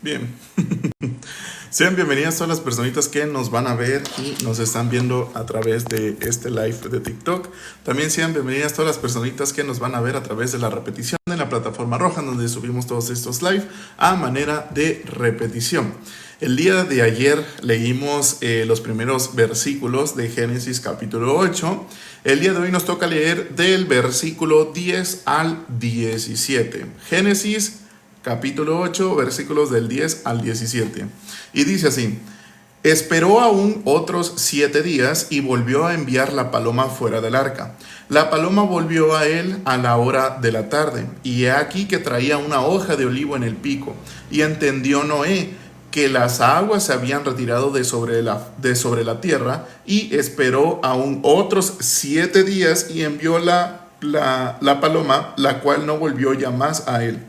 Bien. Sean bienvenidas todas las personitas que nos van a ver y nos están viendo a través de este live de TikTok. También sean bienvenidas todas las personitas que nos van a ver a través de la repetición en la plataforma roja, donde subimos todos estos live a manera de repetición. El día de ayer leímos los primeros versículos de Génesis capítulo 8. El día de hoy nos toca leer del versículo 10 al 17. Génesis capítulo 8, versículos del 10 al 17. Y dice así: esperó aún otros 7 días y volvió a enviar la paloma fuera del arca. La paloma volvió a él a la hora de la tarde, y he aquí que traía una hoja de olivo en el pico. Y entendió Noé que las aguas se habían retirado de sobre la tierra, y esperó aún otros 7 días y envió la paloma, la cual no volvió ya más a él.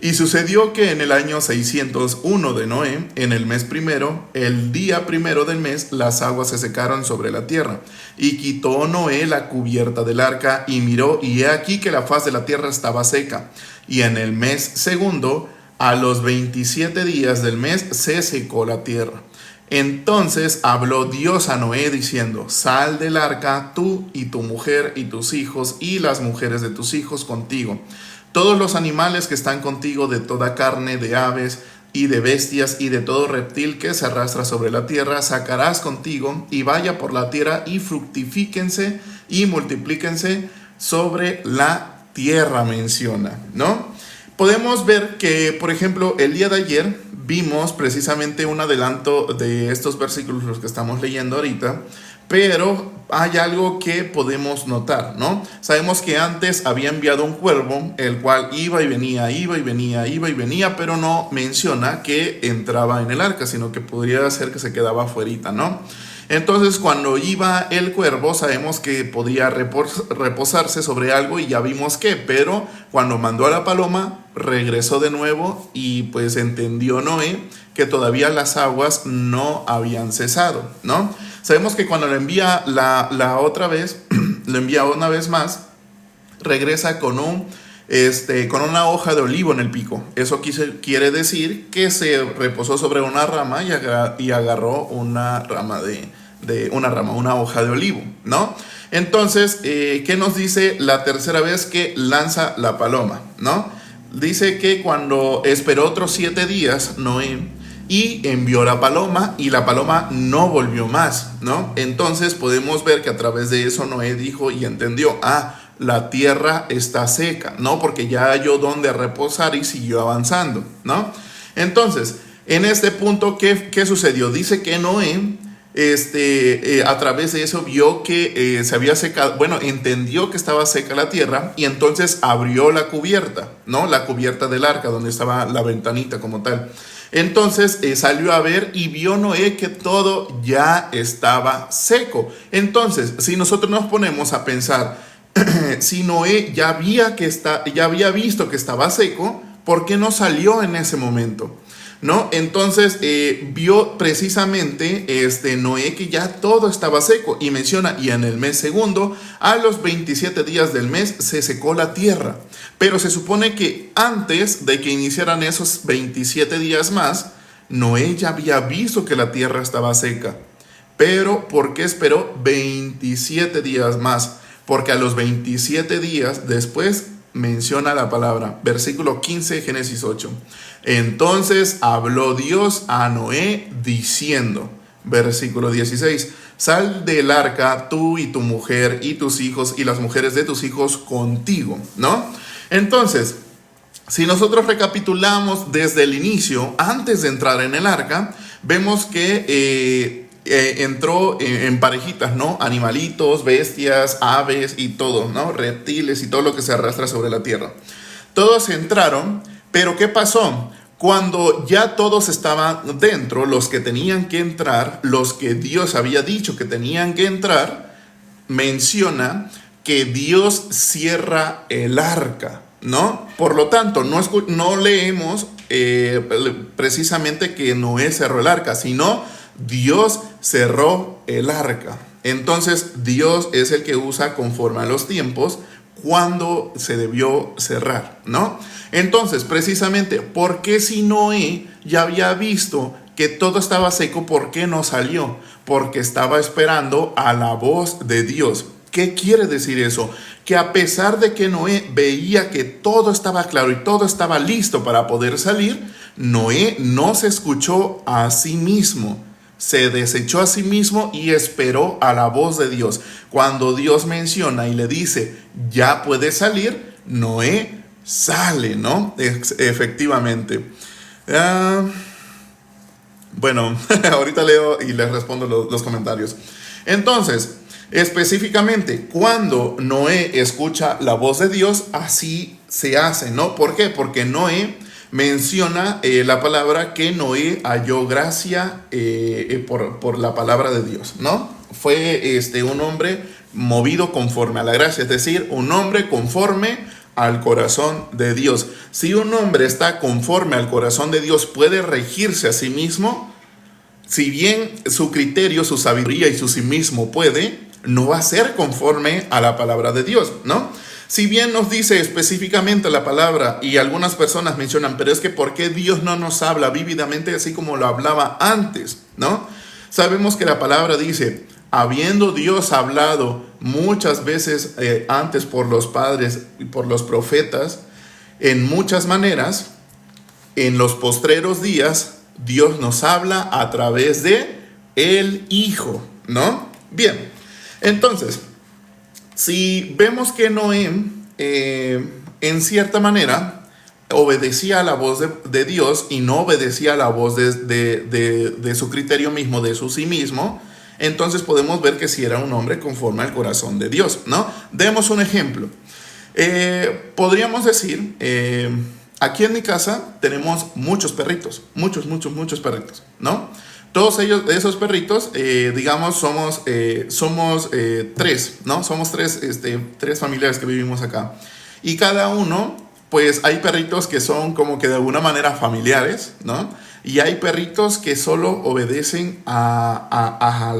Y sucedió que en el año 601 de Noé, en el mes primero, el día primero del mes, las aguas se secaron sobre la tierra. Y quitó Noé la cubierta del arca y miró, y he aquí que la faz de la tierra estaba seca. Y en el mes segundo, a los 27 días del mes, se secó la tierra. Entonces habló Dios a Noé diciendo: sal del arca, tú y tu mujer y tus hijos y las mujeres de tus hijos contigo. Todos los animales que están contigo, de toda carne, de aves y de bestias y de todo reptil que se arrastra sobre la tierra, sacarás contigo, y vaya por la tierra y fructifíquense y multiplíquense sobre la tierra, menciona, ¿no? Podemos ver que, por ejemplo, el día de ayer vimos precisamente un adelanto de estos versículos, los que estamos leyendo ahorita, pero hay algo que podemos notar, ¿no? Sabemos que antes había enviado un cuervo, el cual iba y venía, pero no menciona que entraba en el arca, sino que podría ser que se quedaba afuerita, ¿no? Entonces, cuando iba el cuervo, sabemos que podía reposarse sobre algo, y ya vimos que, pero cuando mandó a la paloma, regresó de nuevo, y pues entendió Noé que todavía las aguas no habían cesado, ¿no? Sabemos que cuando lo envía la otra vez, lo envía una vez más, regresa con una hoja de olivo en el pico. Eso quiere decir que se reposó sobre una rama y agarró una rama una hoja de olivo, ¿no? Entonces, ¿qué nos dice la tercera vez que lanza la paloma, ¿no? Dice que cuando esperó otros 7 días, Noé, y envió la paloma, y la paloma no volvió más, ¿no? Entonces podemos ver que a través de eso Noé dijo y entendió: la tierra está seca, ¿no? Porque ya halló donde reposar, y siguió avanzando, ¿no? Entonces, en este punto, ¿qué sucedió? Dice que Noé, a través de eso vio que se había secado, entendió que estaba seca la tierra, y entonces abrió la cubierta, ¿no? La cubierta del arca, donde estaba la ventanita como tal. Entonces salió a ver y vio Noé que todo ya estaba seco. Entonces, si nosotros nos ponemos a pensar, si Noé ya había visto que estaba seco, ¿por qué no salió en ese momento? ¿No? Entonces vio precisamente Noé que ya todo estaba seco, y menciona: y en el mes segundo, a los 27 días del mes, se secó la tierra. Pero se supone que antes de que iniciaran esos 27 días más, Noé ya había visto que la tierra estaba seca. Pero ¿por qué esperó 27 días más? Porque a los 27 días después menciona la palabra, versículo 15, Génesis 8. Entonces habló Dios a Noé diciendo, versículo 16: sal del arca, tú y tu mujer y tus hijos y las mujeres de tus hijos contigo, ¿no? Entonces, si nosotros recapitulamos desde el inicio, antes de entrar en el arca, vemos que entró en parejitas, ¿no? Animalitos, bestias, aves y todo, ¿no? Reptiles y todo lo que se arrastra sobre la tierra. Todos entraron, pero ¿qué pasó? Cuando ya todos estaban dentro, los que tenían que entrar, los que Dios había dicho que tenían que entrar, menciona que Dios cierra el arca, ¿no? Por lo tanto, no leemos precisamente que Noé cerró el arca, sino Dios cerró el arca. Entonces, Dios es el que usa conforme a los tiempos cuándo se debió cerrar, ¿no? Entonces, precisamente, ¿por qué si Noé ya había visto que todo estaba seco, por qué no salió? Porque estaba esperando a la voz de Dios. ¿Qué quiere decir eso? Que a pesar de que Noé veía que todo estaba claro y todo estaba listo para poder salir, Noé no se escuchó a sí mismo. Se desechó a sí mismo y esperó a la voz de Dios. Cuando Dios menciona y le dice, ya puede salir, Noé sale, ¿no? Efectivamente. Bueno, ahorita leo y les respondo los comentarios. Entonces, específicamente, cuando Noé escucha la voz de Dios, así se hace, ¿no? ¿Por qué? Porque Noé menciona la palabra que Noé halló gracia por la palabra de Dios, ¿no? Fue un hombre movido conforme a la gracia, es decir, un hombre conforme al corazón de Dios. Si un hombre está conforme al corazón de Dios, puede regirse a sí mismo. Si bien su criterio, su sabiduría y su sí mismo puede, no va a ser conforme a la palabra de Dios, ¿no? Si bien nos dice específicamente la palabra y algunas personas mencionan, pero es que ¿por qué Dios no nos habla vívidamente así como lo hablaba antes, ¿no? Sabemos que la palabra dice, habiendo Dios hablado muchas veces antes por los padres y por los profetas, en muchas maneras, en los postreros días, Dios nos habla a través de el Hijo, ¿no? Bien, entonces, si vemos que Noé, en cierta manera, obedecía a la voz de Dios y no obedecía a la voz de su criterio mismo, de su sí mismo, entonces podemos ver que sí era un hombre conforme al corazón de Dios, ¿no? Demos un ejemplo. Podríamos decir, aquí en mi casa tenemos muchos perritos, muchos perritos, ¿no? Todos ellos, esos perritos, digamos, somos tres, ¿no? Somos tres familiares que vivimos acá. Y cada uno, pues hay perritos que son como que de alguna manera familiares, ¿no? Y hay perritos que solo obedecen a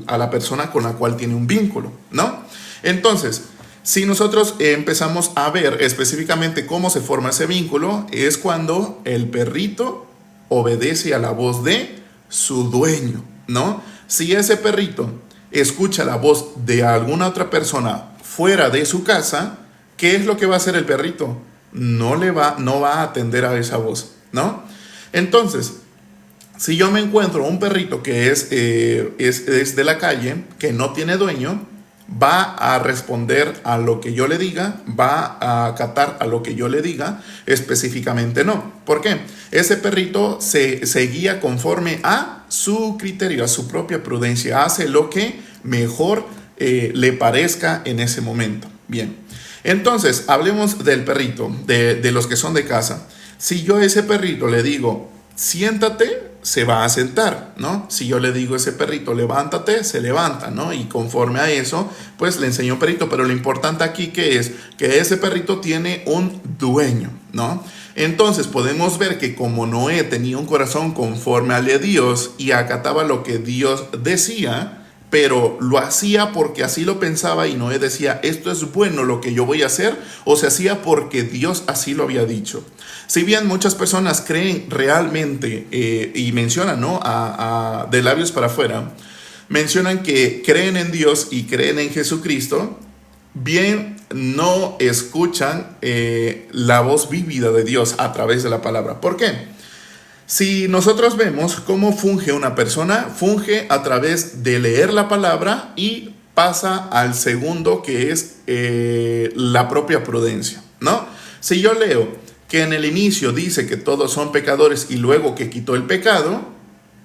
la persona con la cual tiene un vínculo, ¿no? Entonces, si nosotros empezamos a ver específicamente cómo se forma ese vínculo, es cuando el perrito obedece a la voz de su dueño, ¿no? Si ese perrito escucha la voz de alguna otra persona fuera de su casa, ¿qué es lo que va a hacer el perrito? No va a atender a esa voz, ¿no? Entonces, si yo me encuentro un perrito que es de la calle, que no tiene dueño, va a responder a lo que yo le diga, va a acatar a lo que yo le diga, específicamente no. ¿Por qué? Ese perrito se guía conforme a su criterio, a su propia prudencia, hace lo que mejor le parezca en ese momento. Bien, entonces hablemos del perrito, de los que son de casa. Si yo a ese perrito le digo, siéntate, se va a sentar, ¿no? Si yo le digo a ese perrito, levántate, se levanta, ¿no? Y conforme a eso, pues le enseño un perrito. Pero lo importante aquí que es que ese perrito tiene un dueño, ¿no? Entonces podemos ver que como Noé tenía un corazón conforme al de Dios y acataba lo que Dios decía, pero lo hacía porque así lo pensaba y Noé decía, esto es bueno lo que yo voy a hacer, o se hacía porque Dios así lo había dicho. Si bien muchas personas creen realmente y mencionan, ¿no? De labios para afuera, mencionan que creen en Dios y creen en Jesucristo, bien no escuchan la voz vívida de Dios a través de la palabra. ¿Por qué? Si nosotros vemos cómo funge una persona, funge a través de leer la palabra y pasa al segundo, que es la propia prudencia, ¿no? Si yo leo que en el inicio dice que todos son pecadores y luego que quitó el pecado,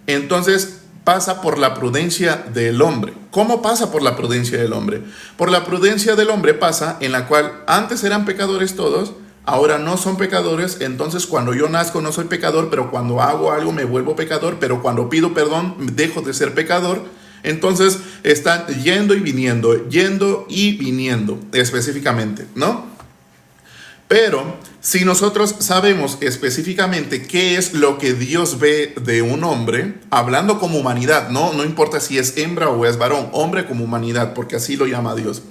entonces pasa por la prudencia del hombre. ¿Cómo pasa por la prudencia del hombre? Por la prudencia del hombre pasa en la cual antes eran pecadores todos, ahora no son pecadores, entonces cuando yo nazco no soy pecador, pero cuando hago algo me vuelvo pecador, pero cuando pido perdón dejo de ser pecador. Entonces están yendo y viniendo específicamente, ¿no? Pero si nosotros sabemos específicamente qué es lo que Dios ve de un hombre, hablando como humanidad, no importa si es hembra o es varón, hombre como humanidad, porque así lo llama Dios.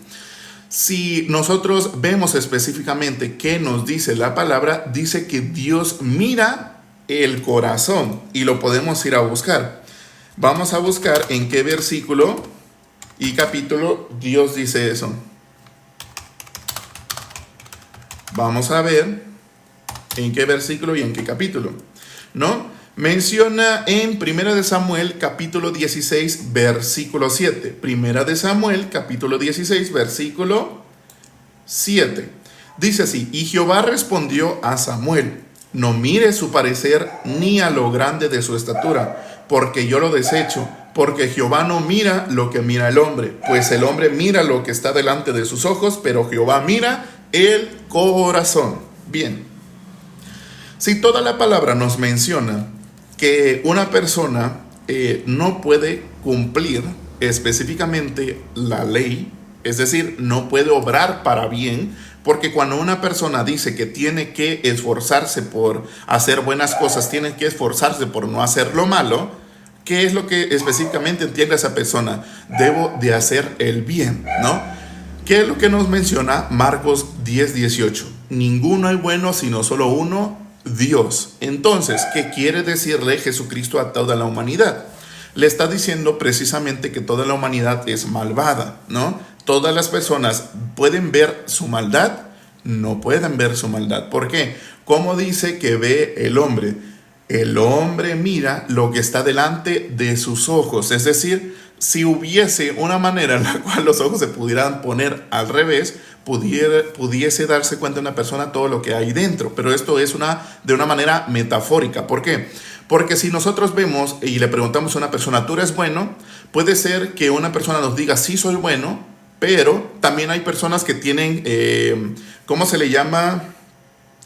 Si nosotros vemos específicamente qué nos dice la palabra, dice que Dios mira el corazón y lo podemos ir a buscar. Vamos a buscar en qué versículo y capítulo Dios dice eso. Vamos a ver en qué versículo y en qué capítulo, ¿no? Menciona en 1 de Samuel capítulo 16 versículo 7. 1 de Samuel capítulo 16 versículo 7. Dice así: y Jehová respondió a Samuel: no mire su parecer ni a lo grande de su estatura, porque yo lo desecho. Porque Jehová no mira lo que mira el hombre, pues el hombre mira lo que está delante de sus ojos, pero Jehová mira el corazón. Bien, si toda la palabra nos menciona que una persona no puede cumplir específicamente la ley, es decir, no puede obrar para bien, porque cuando una persona dice que tiene que esforzarse por hacer buenas cosas, tiene que esforzarse por no hacer lo malo, ¿qué es lo que específicamente entiende esa persona? Debo de hacer el bien, ¿no? ¿Qué es lo que nos menciona Marcos 10:18? Ninguno hay bueno sino solo uno, Dios. Entonces, ¿qué quiere decirle Jesucristo a toda la humanidad? Le está diciendo precisamente que toda la humanidad es malvada, ¿no? Todas las personas pueden ver su maldad, no pueden ver su maldad. ¿Por qué? ¿Cómo dice que ve el hombre? El hombre mira lo que está delante de sus ojos. Es decir, si hubiese una manera en la cual los ojos se pudieran poner al revés, pudiese darse cuenta una persona todo lo que hay dentro. Pero esto es de una manera metafórica. ¿Por qué? Porque si nosotros vemos y le preguntamos a una persona, ¿tú eres bueno? Puede ser que una persona nos diga, sí soy bueno, pero también hay personas que tienen, ¿cómo se le llama?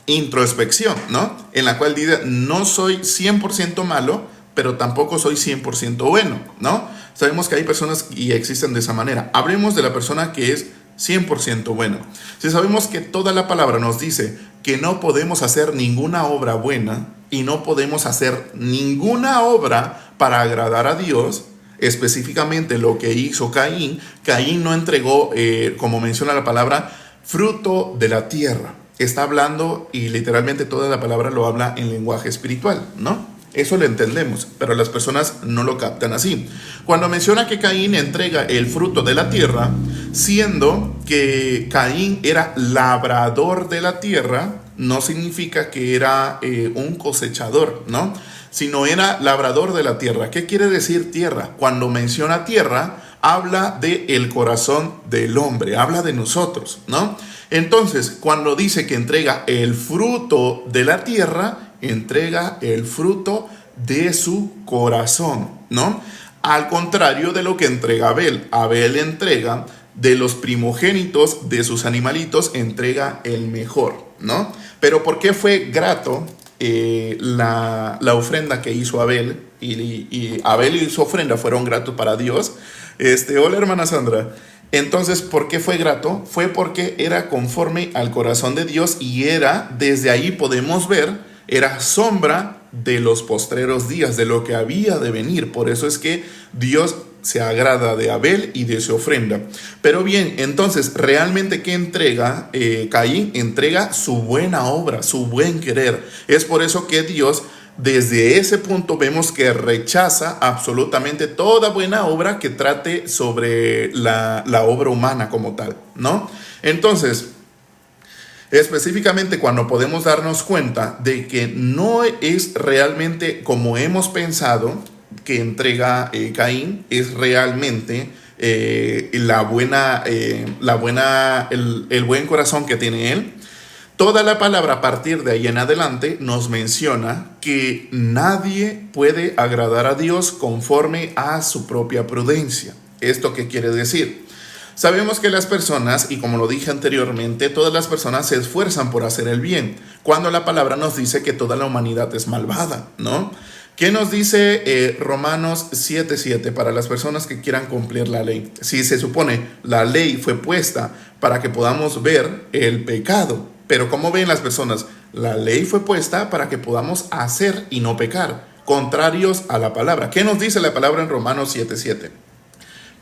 Introspección, ¿no? En la cual dice, no soy 100% malo, pero tampoco soy 100% bueno, ¿no? Sabemos que hay personas y existen de esa manera. Hablemos de la persona que es 100% bueno. Si sabemos que toda la palabra nos dice que no podemos hacer ninguna obra buena y no podemos hacer ninguna obra para agradar a Dios, específicamente lo que hizo Caín, Caín no entregó, como menciona la palabra, fruto de la tierra. Está hablando y literalmente toda la palabra lo habla en lenguaje espiritual, ¿no? Eso lo entendemos, pero las personas no lo captan así. Cuando menciona que Caín entrega el fruto de la tierra, siendo que Caín era labrador de la tierra, no significa que era un cosechador, ¿no? Sino era labrador de la tierra. ¿Qué quiere decir tierra? Cuando menciona tierra, habla del corazón del hombre, habla de nosotros, ¿no? Entonces, cuando dice que entrega el fruto de la tierra, entrega el fruto de su corazón, ¿no? Al contrario de lo que entrega Abel. Abel entrega de los primogénitos de sus animalitos, entrega el mejor, ¿no? Pero ¿por qué fue grato la ofrenda que hizo Abel? Y Abel y su ofrenda fueron gratos para Dios. Hola, hermana Sandra. Entonces, ¿por qué fue grato? Fue porque era conforme al corazón de Dios y desde ahí podemos ver, era sombra de los postreros días, de lo que había de venir. Por eso es que Dios se agrada de Abel y de su ofrenda. Pero bien, entonces, ¿realmente qué entrega Caín? Entrega su buena obra, su buen querer. Es por eso que Dios, desde ese punto, vemos que rechaza absolutamente toda buena obra que trate sobre la obra humana como tal, ¿no? Entonces, específicamente cuando podemos darnos cuenta de que no es realmente como hemos pensado que entrega Caín, es realmente el buen corazón que tiene él. Toda la palabra a partir de ahí en adelante nos menciona que nadie puede agradar a Dios conforme a su propia prudencia. ¿Esto qué quiere decir? Sabemos que las personas, y como lo dije anteriormente, todas las personas se esfuerzan por hacer el bien, cuando la palabra nos dice que toda la humanidad es malvada, ¿no? ¿Qué nos dice Romanos 7:7 para las personas que quieran cumplir la ley? Si se supone la ley fue puesta para que podamos ver el pecado, pero ¿cómo ven las personas? La ley fue puesta para que podamos hacer y no pecar, contrarios a la palabra. ¿Qué nos dice la palabra en Romanos 7:7?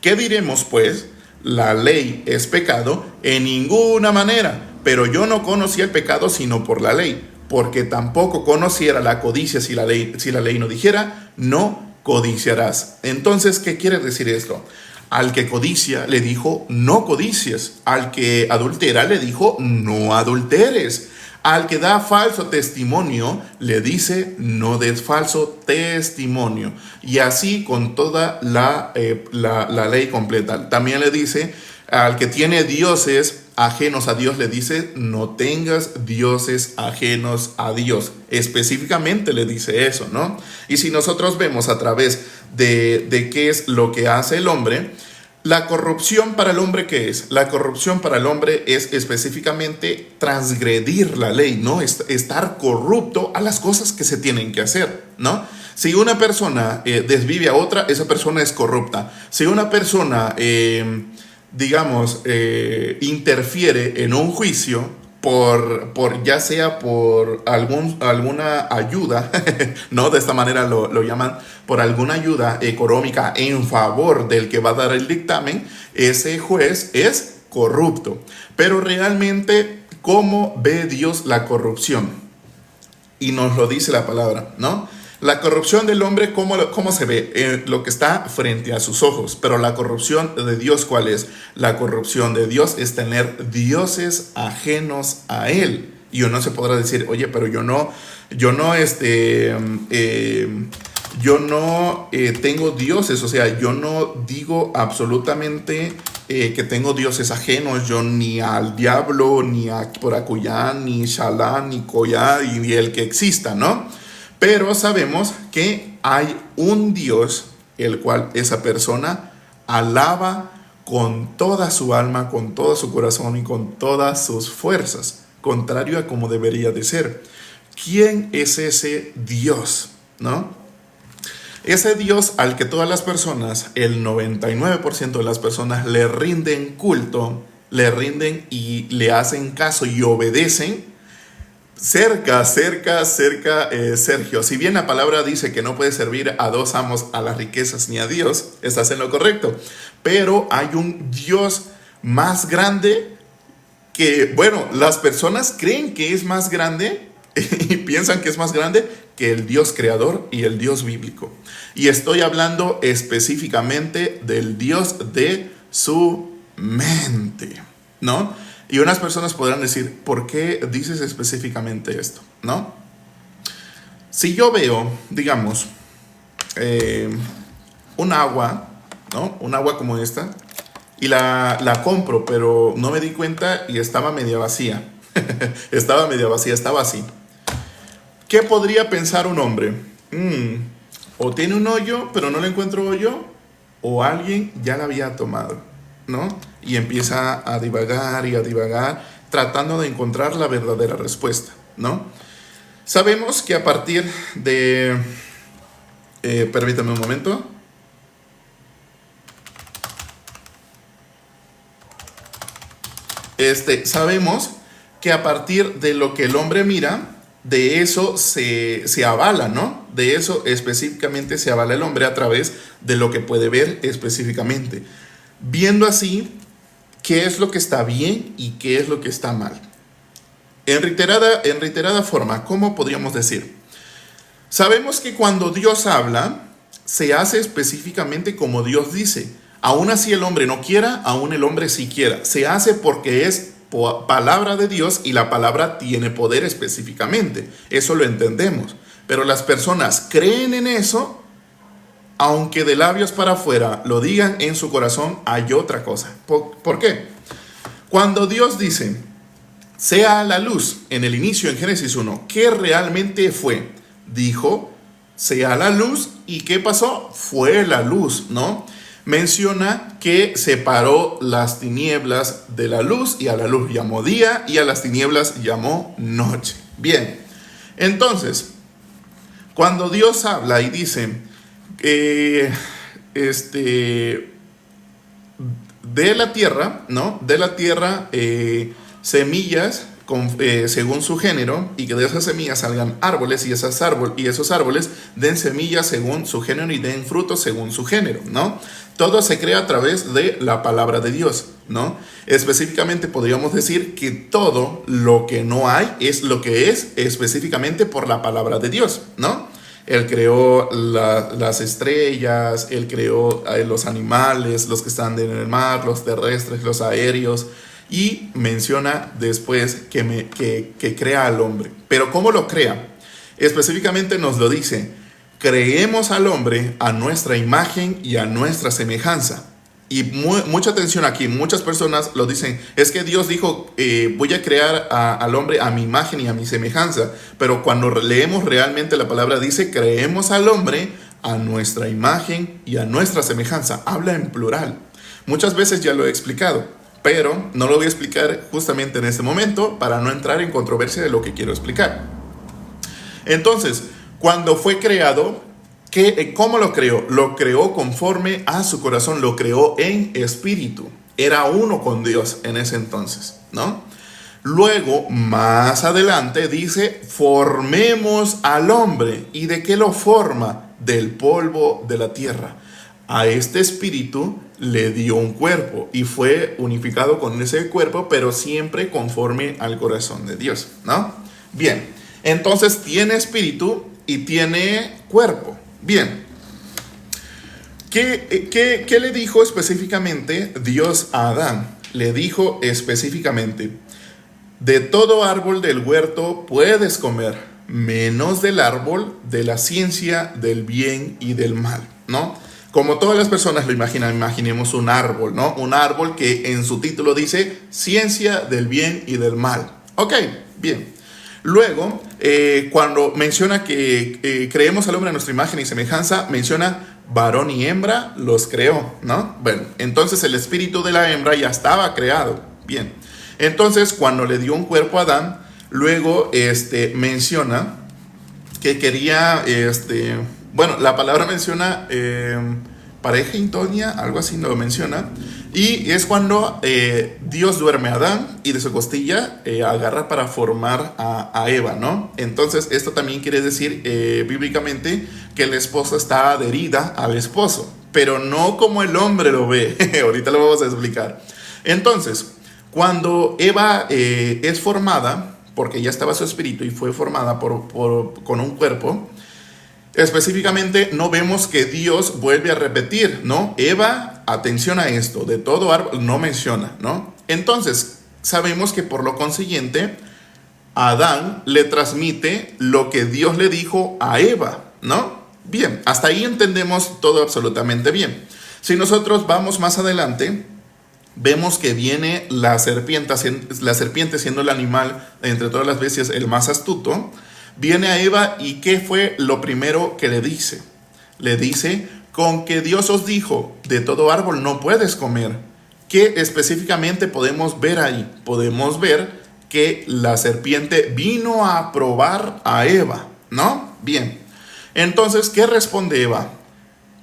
¿Qué diremos pues? la ley es pecado, en ninguna manera. Pero yo no conocía el pecado sino por la ley, porque tampoco conociera la codicia si la ley no dijera, no codiciarás. Entonces, ¿qué quiere decir esto? Al que codicia le dijo, no codicies. Al que adultera le dijo, no adulteres. Al que da falso testimonio le dice, no des falso testimonio. Y así con toda la ley completa. También le dice, al que tiene dioses ajenos a Dios le dice, no tengas dioses ajenos a Dios. Específicamente le dice eso, ¿no? Y si nosotros vemos a través de qué es lo que hace el hombre, la corrupción para el hombre, ¿qué es? La corrupción para el hombre es específicamente transgredir la ley, ¿no? Estar corrupto a las cosas que se tienen que hacer, ¿no? Si una persona desvive a otra, esa persona es corrupta. Si una persona interfiere en un juicio ya sea por alguna ayuda, ¿no? De esta manera lo llaman, por alguna ayuda económica en favor del que va a dar el dictamen, ese juez es corrupto. Pero realmente, ¿cómo ve Dios la corrupción? Y nos lo dice la palabra, ¿no? La corrupción del hombre, ¿cómo se ve? Lo que está frente a sus ojos. Pero la corrupción de Dios, ¿cuál es? La corrupción de Dios es tener dioses ajenos a Él. Y uno se podrá decir, oye, pero yo no tengo dioses. O sea, yo no digo absolutamente que tengo dioses ajenos. Yo ni al diablo, ni a Poracuyán, ni Shalá, ni Coyá, y el que exista, ¿no? Pero sabemos que hay un Dios, el cual esa persona alaba con toda su alma, con todo su corazón y con todas sus fuerzas, contrario a como debería de ser. ¿Quién es ese Dios? ¿No? Ese Dios al que todas las personas, el 99% de las personas le rinden culto, le rinden y le hacen caso y obedecen. Cerca, Sergio. Si bien la palabra dice que no puedes servir a dos amos, a las riquezas ni a Dios, estás en lo correcto. Pero hay un Dios más grande que, bueno, las personas creen que es más grande y piensan que es más grande que el Dios creador y el Dios bíblico. Y estoy hablando específicamente del Dios de su mente, ¿no? Y unas personas podrán decir, ¿por qué dices específicamente esto? ¿No? Si yo veo, digamos, un agua, ¿no? Un agua como esta, y la compro, pero no me di cuenta y estaba media vacía. Estaba así. ¿Qué podría pensar un hombre? O tiene un hoyo, pero no le encuentro hoyo, o alguien ya la había tomado, ¿no? Y empieza a divagar, tratando de encontrar la verdadera respuesta, ¿no? Sabemos que a partir de... permítame un momento. Sabemos que a partir de lo que el hombre mira, de eso se avala, ¿no? De eso específicamente se avala el hombre a través de lo que puede ver específicamente. Viendo así qué es lo que está bien y qué es lo que está mal. En reiterada forma, ¿cómo podríamos decir? Sabemos que cuando Dios habla, se hace específicamente como Dios dice. Aún así el hombre no quiera, aún el hombre sí quiera. Se hace porque es palabra de Dios y la palabra tiene poder específicamente. Eso lo entendemos. Pero las personas creen en eso. Aunque de labios para afuera lo digan, en su corazón hay otra cosa. ¿Por qué? Cuando Dios dice, sea la luz, en el inicio, en Génesis 1, ¿qué realmente fue? Dijo, sea la luz, ¿y qué pasó? Fue la luz, ¿no? Menciona que separó las tinieblas de la luz, y a la luz llamó día, y a las tinieblas llamó noche. Bien, entonces, cuando Dios habla y dice... de la tierra, ¿no? De la tierra semillas según su género, y que de esas semillas salgan árboles, y esos árboles den semillas según su género y den frutos según su género, ¿no? Todo se crea a través de la palabra de Dios, ¿no? Específicamente podríamos decir que todo lo que no hay es lo que es específicamente por la palabra de Dios, ¿no? Él creó las estrellas, Él creó los animales, los que están en el mar, los terrestres, los aéreos, y menciona después que crea al hombre. Pero ¿cómo lo crea? Específicamente nos lo dice: creemos al hombre a nuestra imagen y a nuestra semejanza. Y mucha atención aquí, muchas personas lo dicen, es que Dios dijo, voy a crear al hombre a mi imagen y a mi semejanza. Pero cuando leemos realmente la palabra dice, creemos al hombre a nuestra imagen y a nuestra semejanza. Habla en plural. Muchas veces ya lo he explicado, pero no lo voy a explicar justamente en este momento para no entrar en controversia de lo que quiero explicar. Entonces, cuando fue creado, ¿cómo lo creó? Lo creó conforme a su corazón, lo creó en espíritu. Era uno con Dios en ese entonces, ¿no? Luego, más adelante, dice, formemos al hombre. ¿Y de qué lo forma? Del polvo de la tierra. A este espíritu le dio un cuerpo y fue unificado con ese cuerpo, pero siempre conforme al corazón de Dios, ¿no? Bien, entonces tiene espíritu y tiene cuerpo. Bien, ¿qué le dijo específicamente Dios a Adán? Le dijo específicamente, de todo árbol del huerto puedes comer, menos del árbol de la ciencia del bien y del mal, ¿no? Como todas las personas lo imaginan, imaginemos un árbol, ¿no? Un árbol que en su título dice ciencia del bien y del mal. Ok, bien. Luego, cuando menciona que creemos al hombre a nuestra imagen y semejanza, menciona varón y hembra los creó, ¿no? Bueno, entonces el espíritu de la hembra ya estaba creado. Bien. Entonces, cuando le dio un cuerpo a Adán, luego menciona que quería, bueno, la palabra menciona pareja idónea, algo así lo menciona. Y es cuando Dios duerme a Adán y de su costilla agarra para formar a Eva, ¿no? Entonces esto también quiere decir bíblicamente que la esposa está adherida al esposo, pero no como el hombre lo ve. Ahorita lo vamos a explicar. Entonces, cuando Eva es formada, porque ya estaba su espíritu y fue formada con un cuerpo, específicamente no vemos que Dios vuelve a repetir, ¿no? Eva, atención a esto, de todo árbol, no menciona, ¿no? Entonces, sabemos que por lo consiguiente, Adán le transmite lo que Dios le dijo a Eva, ¿no? Bien, hasta ahí entendemos todo absolutamente bien. Si nosotros vamos más adelante, vemos que viene la serpiente siendo el animal entre todas las bestias el más astuto. Viene a Eva y ¿qué fue lo primero que le dice? Le dice, con que Dios os dijo, de todo árbol no puedes comer. ¿Qué específicamente podemos ver ahí? Podemos ver que la serpiente vino a probar a Eva, ¿no? Bien. Entonces, ¿qué responde Eva?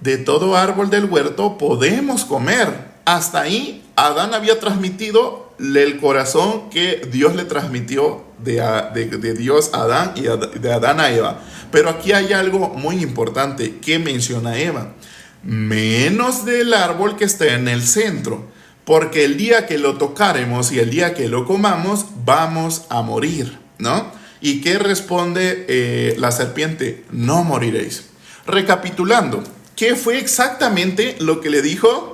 De todo árbol del huerto podemos comer. Hasta ahí, Adán había transmitido el corazón que Dios le transmitió de Dios a Adán y de Adán a Eva. Pero aquí hay algo muy importante que menciona Eva. Menos del árbol que está en el centro, porque el día que lo tocaremos y el día que lo comamos, vamos a morir, ¿no? ¿Y qué responde la serpiente? No moriréis. Recapitulando, ¿qué fue exactamente lo que le dijo?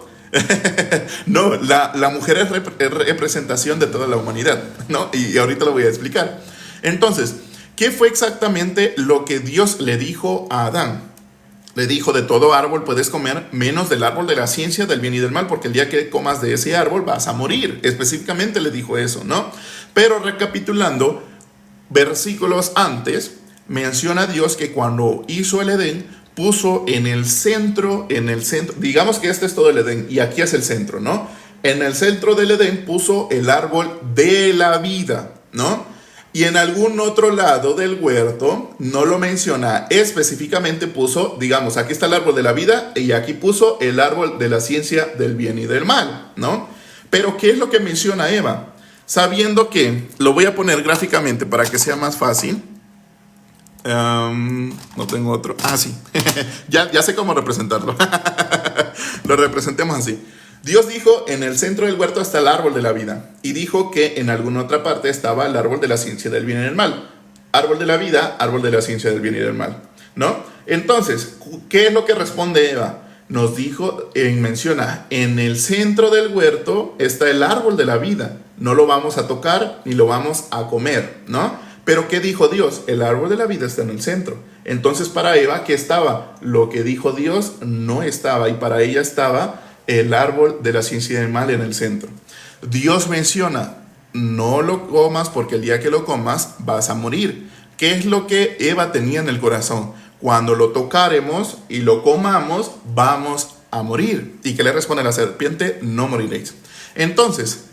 No, la mujer es representación de toda la humanidad, ¿no? Y ahorita lo voy a explicar. Entonces, ¿qué fue exactamente lo que Dios le dijo a Adán? Le dijo, de todo árbol puedes comer, menos del árbol de la ciencia del bien y del mal, porque el día que comas de ese árbol vas a morir. Específicamente le dijo eso, ¿no? Pero recapitulando, versículos antes, menciona Dios que cuando hizo el Edén, puso en el centro, digamos que este es todo el Edén y aquí es el centro, ¿no? En el centro del Edén puso el árbol de la vida, ¿no? Y en algún otro lado del huerto, no lo menciona específicamente, puso, digamos, aquí está el árbol de la vida y aquí puso el árbol de la ciencia del bien y del mal, ¿no? Pero ¿qué es lo que menciona Eva? Sabiendo que, lo voy a poner gráficamente para que sea más fácil. No tengo otro. Ah, sí. ya sé cómo representarlo. Lo representemos así. Dios dijo, en el centro del huerto está el árbol de la vida. Y dijo que en alguna otra parte estaba el árbol de la ciencia del bien y del mal. Árbol de la vida, árbol de la ciencia del bien y del mal, ¿no? Entonces, ¿qué es lo que responde Eva? Nos dijo, menciona, en el centro del huerto está el árbol de la vida. No lo vamos a tocar ni lo vamos a comer, ¿no? Pero ¿qué dijo Dios? El árbol de la vida está en el centro. Entonces para Eva, ¿qué estaba? Lo que dijo Dios no estaba, y para ella estaba el árbol de la ciencia del mal en el centro. Dios menciona, no lo comas porque el día que lo comas vas a morir. ¿Qué es lo que Eva tenía en el corazón? Cuando lo tocaremos y lo comamos, vamos a morir. ¿Y qué le responde la serpiente? No moriréis. Entonces,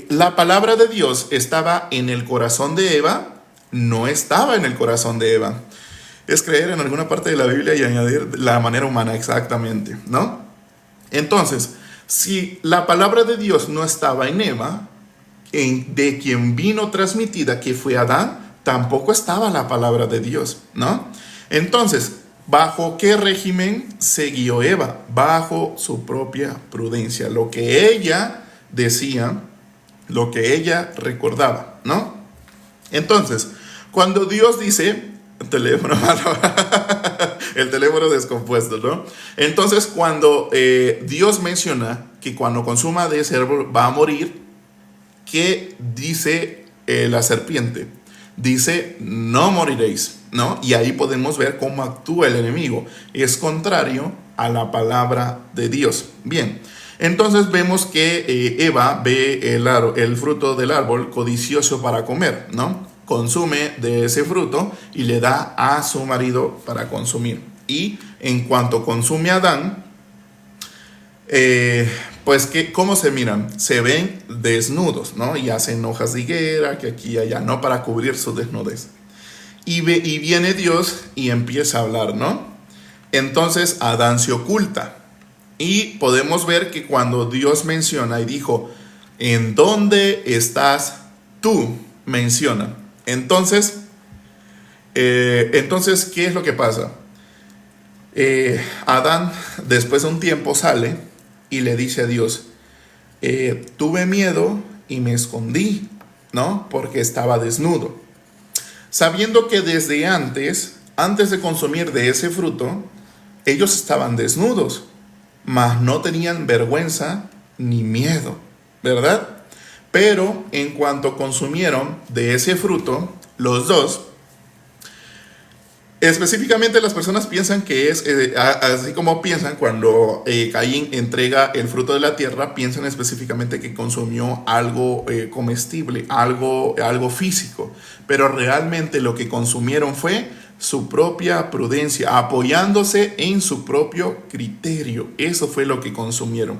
la palabra de Dios estaba en el corazón de Eva, no estaba en el corazón de Eva. Es creer en alguna parte de la Biblia y añadir la manera humana, exactamente, ¿no? Entonces, si la palabra de Dios no estaba en Eva, de quien vino transmitida, que fue Adán, tampoco estaba la palabra de Dios, ¿no? Entonces, ¿bajo qué régimen se guió Eva? Bajo su propia prudencia, lo que ella decía, lo que ella recordaba, ¿no? Entonces, cuando Dios dice, el teléfono descompuesto, ¿no? Entonces, cuando Dios menciona que cuando consuma de ese árbol va a morir, ¿qué dice la serpiente? Dice, no moriréis, ¿no? Y ahí podemos ver cómo actúa el enemigo. Es contrario a la palabra de Dios. Bien, entonces vemos que Eva ve el fruto del árbol codicioso para comer, ¿no? Consume de ese fruto y le da a su marido para consumir. Y en cuanto consume a Adán, pues ¿cómo se miran? Se ven desnudos, ¿no? Y hacen hojas de higuera, que aquí y allá, ¿no? Para cubrir su desnudez. Y viene Dios y empieza a hablar, ¿no? Entonces Adán se oculta. Y podemos ver que cuando Dios menciona y dijo, ¿en dónde estás tú? Menciona. Entonces, ¿qué es lo que pasa? Adán, después de un tiempo, sale y le dice a Dios, tuve miedo y me escondí, ¿no? Porque estaba desnudo. Sabiendo que desde antes de consumir de ese fruto, ellos estaban desnudos, mas no tenían vergüenza ni miedo, ¿verdad? Pero en cuanto consumieron de ese fruto, los dos, específicamente las personas piensan que es, así como piensan cuando Caín entrega el fruto de la tierra, piensan específicamente que consumió algo comestible, algo físico, pero realmente lo que consumieron fue su propia prudencia, apoyándose en su propio criterio. Eso fue lo que consumieron.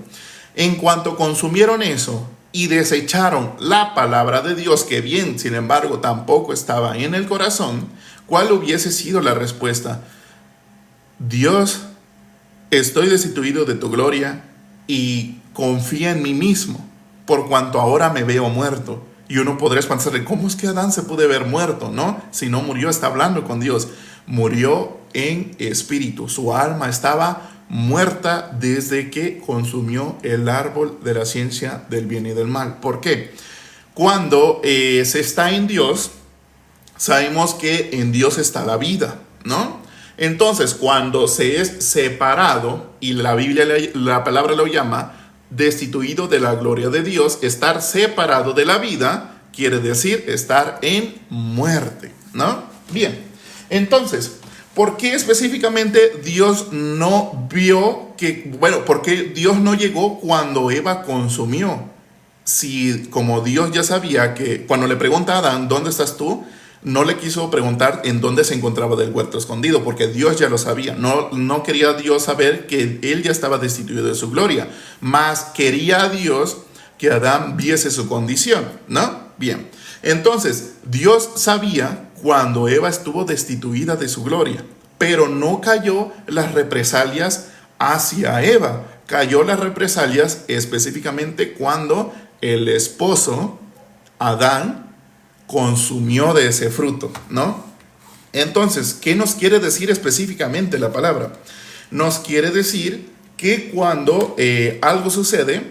En cuanto consumieron eso y desecharon la palabra de Dios, que bien, sin embargo, tampoco estaba en el corazón, ¿cuál hubiese sido la respuesta? Dios, estoy destituido de tu gloria y confía en mí mismo, por cuanto ahora me veo muerto. Y uno podría pensar, ¿cómo es que Adán se puede ver muerto? ¿No? Si no murió, está hablando con Dios. Murió en espíritu. Su alma estaba muerta desde que consumió el árbol de la ciencia del bien y del mal. ¿Por qué? Cuando se está en Dios, sabemos que en Dios está la vida, ¿no? Entonces, cuando se es separado, y la Biblia, la palabra lo llama destituido de la gloria de Dios, estar separado de la vida, quiere decir estar en muerte, ¿no? Bien, entonces, ¿por qué específicamente Dios no vio por qué Dios no llegó cuando Eva consumió? Si como Dios ya sabía que cuando le pregunta a Adán, ¿dónde estás tú?, no le quiso preguntar en dónde se encontraba del huerto escondido, porque Dios ya lo sabía. No quería Dios saber que él ya estaba destituido de su gloria, mas quería a Dios que Adán viese su condición, ¿no? Bien, entonces Dios sabía cuando Eva estuvo destituida de su gloria, pero no cayó las represalias hacia Eva. Cayó las represalias específicamente cuando el esposo, Adán, consumió de ese fruto, ¿no? Entonces, ¿qué nos quiere decir específicamente la palabra? nos quiere decir que cuando algo sucede,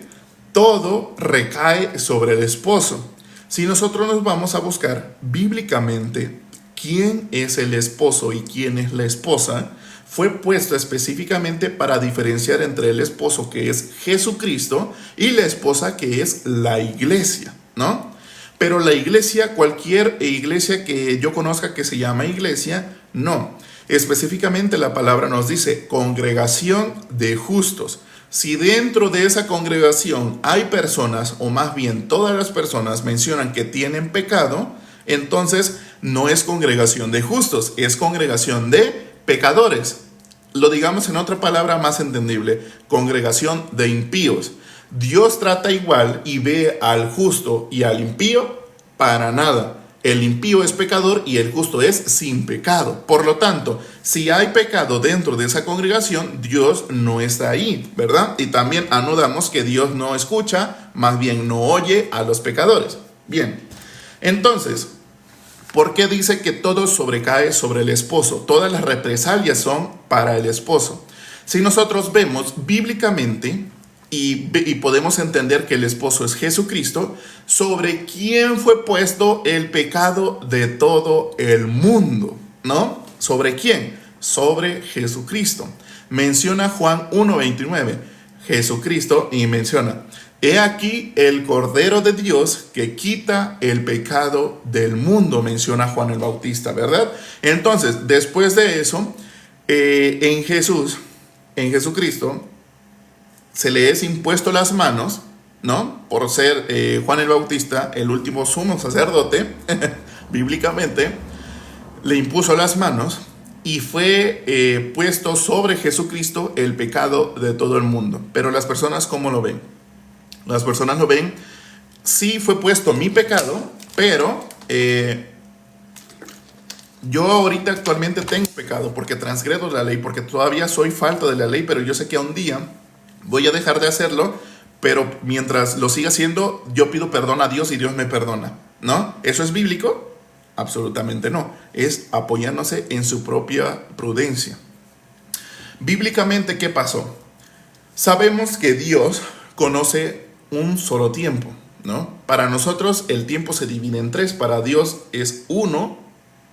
todo recae sobre el esposo. Si nosotros nos vamos a buscar bíblicamente quién es el esposo y quién es la esposa, fue puesto específicamente para diferenciar entre el esposo, que es Jesucristo, y la esposa, que es la iglesia, ¿no? Pero la iglesia, cualquier iglesia que yo conozca que se llama iglesia, no. Específicamente la palabra nos dice congregación de justos. Si dentro de esa congregación hay personas, o más bien todas las personas mencionan que tienen pecado, entonces no es congregación de justos, es congregación de pecadores. Lo digamos en otra palabra más entendible, congregación de impíos. Dios trata igual y ve al justo y al impío para nada. El impío es pecador y el justo es sin pecado. Por lo tanto, si hay pecado dentro de esa congregación, Dios no está ahí, ¿verdad? Y también anudamos que Dios no escucha, más bien no oye a los pecadores. Bien, entonces, ¿por qué dice que todo sobrecae sobre el esposo? Todas las represalias son para el esposo. Si nosotros vemos bíblicamente y podemos entender que el esposo es Jesucristo, ¿sobre quién fue puesto el pecado de todo el mundo? ¿No? ¿Sobre quién? Sobre Jesucristo. Menciona Juan 1:29, Jesucristo, y menciona: he aquí el Cordero de Dios que quita el pecado del mundo, menciona Juan el Bautista, ¿verdad? Entonces, después de eso, en Jesucristo, se le es impuesto las manos, ¿no? Por ser Juan el Bautista el último sumo sacerdote, bíblicamente, le impuso las manos y fue puesto sobre Jesucristo el pecado de todo el mundo. Pero las personas, ¿cómo lo ven? Las personas lo ven, sí fue puesto mi pecado, pero yo ahorita actualmente tengo pecado porque transgredo la ley, porque todavía soy falto de la ley, pero yo sé que un día voy a dejar de hacerlo, pero mientras lo siga haciendo, yo pido perdón a Dios y Dios me perdona, ¿no? ¿Eso es bíblico? Absolutamente no. Es apoyándose en su propia prudencia. Bíblicamente, ¿qué pasó? Sabemos que Dios conoce un solo tiempo, ¿no? Para nosotros el tiempo se divide en tres, para Dios es uno